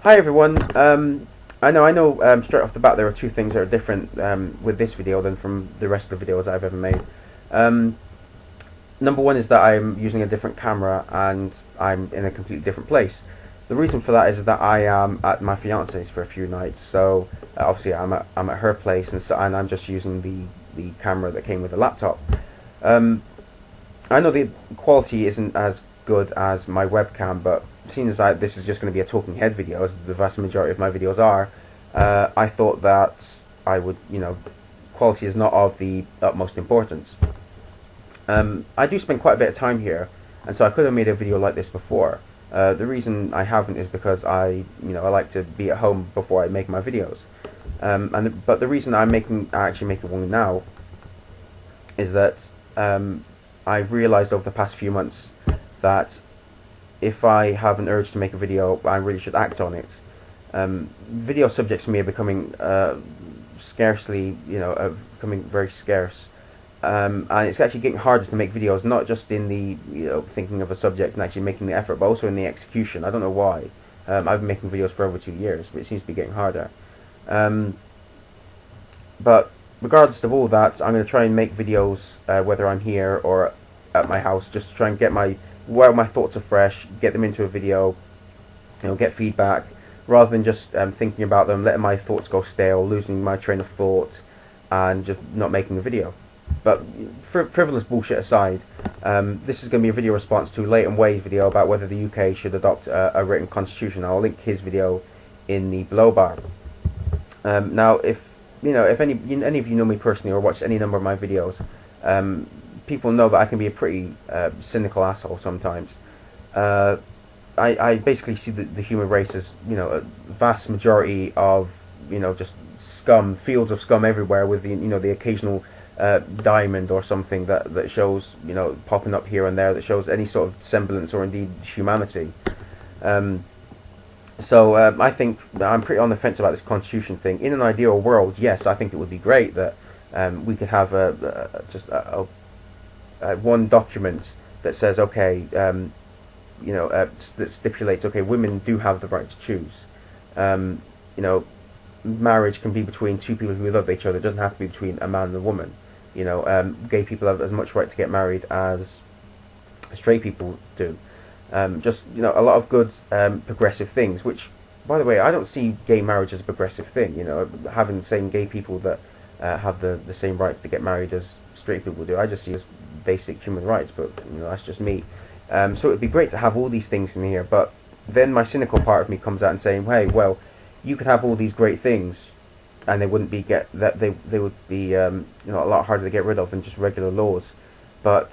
Hi everyone. I know. Straight off the bat, there are two things that are different with this video than from the rest of the videos I've ever made. Um, Number one is that I'm using a different camera and I'm in a completely different place. The reason for that is that I am at my fiance's for a few nights, so obviously I'm at her place, and I'm just using the camera that came with the laptop. Um, I know the quality isn't as good as my webcam, but seeing as this is just going to be a talking head video, as the vast majority of my videos are, I thought that I would, quality is not of the utmost importance. I do spend quite a bit of time here, and so I could have made a video like this before. The reason I haven't is because I like to be at home before I make my videos. But the reason I actually making one now is that I've realized over the past few months that if I have an urge to make a video, I really should act on it. Video subjects for me are becoming becoming very scarce. And it's actually getting harder to make videos, not just in the thinking of a subject and actually making the effort, but also in the execution. I don't know why. I've been making videos for over 2 years, but it seems to be getting harder. Um, but regardless of all that, I'm going to try and make videos whether I'm here or at my house, just to try and get while my thoughts are fresh, get them into a video, get feedback, rather than just thinking about them, letting my thoughts go stale, losing my train of thought, and just not making a video. But frivolous bullshit aside, this is going to be a video response to Leighton Way's video about whether the UK should adopt a written constitution. I'll link his video in the below bar. Now, if any of you know me personally or watch any number of my videos, people know that I can be a pretty cynical asshole sometimes. I basically see the human race as a vast majority of just scum, fields of scum everywhere, with the occasional diamond or something that shows popping up here and there, that shows any sort of semblance or indeed humanity. I think I'm pretty on the fence about this constitution thing. In an ideal world, yes, I think it would be great that we could have one document that says, okay, that stipulates, okay, women do have the right to choose. Marriage can be between two people who love each other. It doesn't have to be between a man and a woman. Gay people have as much right to get married as straight people do. Just a lot of good progressive things, which, by the way, I don't see gay marriage as a progressive thing. Having the same gay people that have the same rights to get married as straight people do, I just see as basic human rights. But that's just me. So it would be great to have all these things in here, but then my cynical part of me comes out and saying, hey, well, you could have all these great things, and they wouldn't be they would be a lot harder to get rid of than just regular laws. But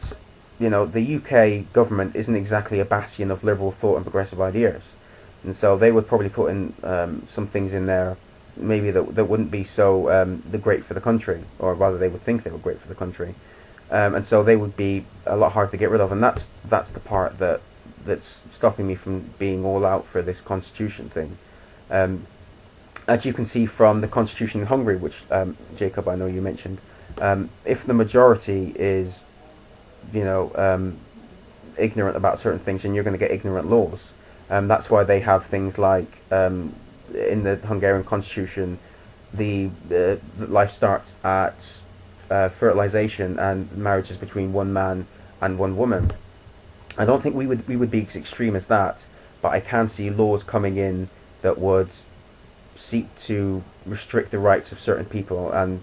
the UK government isn't exactly a bastion of liberal thought and progressive ideas, and so they would probably put in some things in there, maybe that wouldn't be so the great for the country, or rather they would think they were great for the country, and so they would be a lot harder to get rid of, and that's the part that's stopping me from being all out for this constitution thing. As you can see from the constitution in Hungary, which Jacob, I know you mentioned, if the majority is ignorant about certain things, and you're going to get ignorant laws. That's why they have things like in the Hungarian constitution, the life starts at fertilization, and marriage is between one man and one woman. I don't think we would be as extreme as that, but I can see laws coming in that would seek to restrict the rights of certain people, and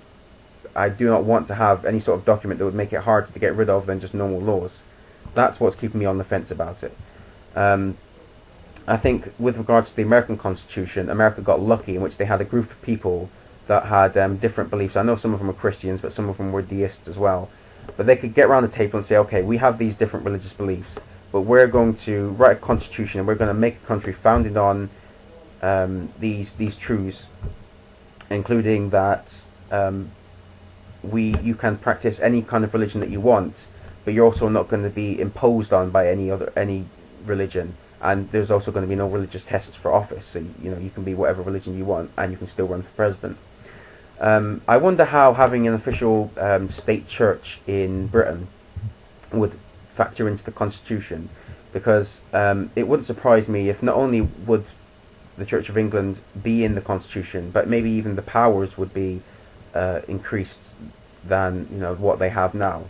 I do not want to have any sort of document that would make it harder to get rid of than just normal laws. That's what's keeping me on the fence about it. I think with regards to the American Constitution, America got lucky in which they had a group of people that had different beliefs. I know some of them were Christians, but some of them were deists as well. But they could get around the table and say, okay, we have these different religious beliefs, but we're going to write a constitution, and we're going to make a country founded on these truths, including that you can practice any kind of religion that you want, but you're also not going to be imposed on by any religion, and there's also going to be no religious tests for office. So you can be whatever religion you want, and you can still run for president. I wonder how having an official state church in Britain would factor into the constitution, because it wouldn't surprise me if not only would the Church of England be in the Constitution, but maybe even the powers would be increased than what they have now.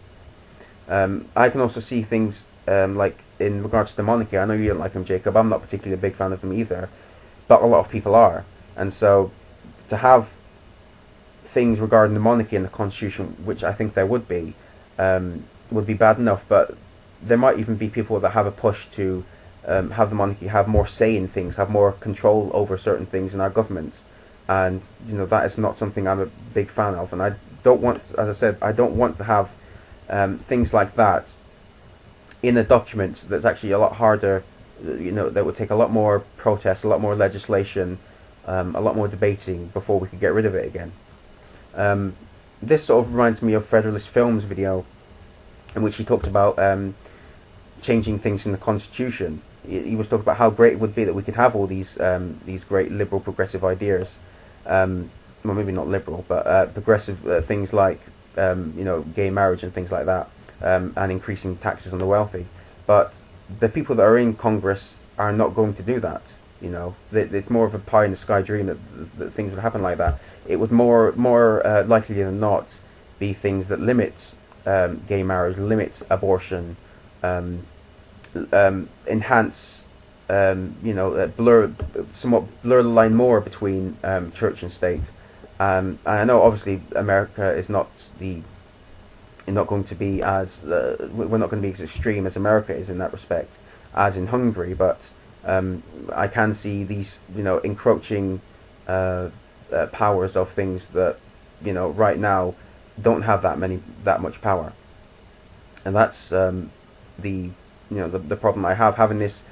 I can also see things like in regards to the monarchy. I know you don't like him, Jacob. I'm not particularly a big fan of him either, but a lot of people are. And so to have things regarding the monarchy in the Constitution, which I think there would be bad enough. But there might even be people that have a push to have the monarchy have more say in things, have more control over certain things in our government. And that is not something I'm a big fan of. And I don't want, as I said, I don't want to have things like that in a document that's actually a lot harder. That would take a lot more protests, a lot more legislation, a lot more debating before we could get rid of it again. This sort of reminds me of Federalist Films' video, in which he talked about changing things in the Constitution. He was talking about how great it would be that we could have all these great liberal progressive ideas. Well, maybe not liberal, but progressive things like gay marriage and things like that, and increasing taxes on the wealthy. But the people that are in Congress are not going to do that. It's more of a pie in the sky dream that things would happen like that. It would more likely than not be things that limit gay marriage, limit abortion, enhance, somewhat blur the line more between church and state. And I know obviously America is not going to be as we're not going to be as extreme as America is in that respect, as in Hungary, but I can see these encroaching powers of things that right now don't have that much power, and that's the problem I have, having this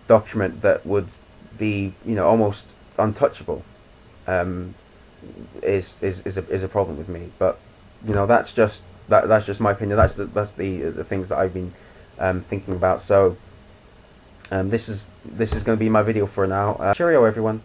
document that would be almost untouchable. Is a problem with me, but that's just my opinion. That's the things that I've been thinking about. So this is going to be my video for now. Cheerio, everyone.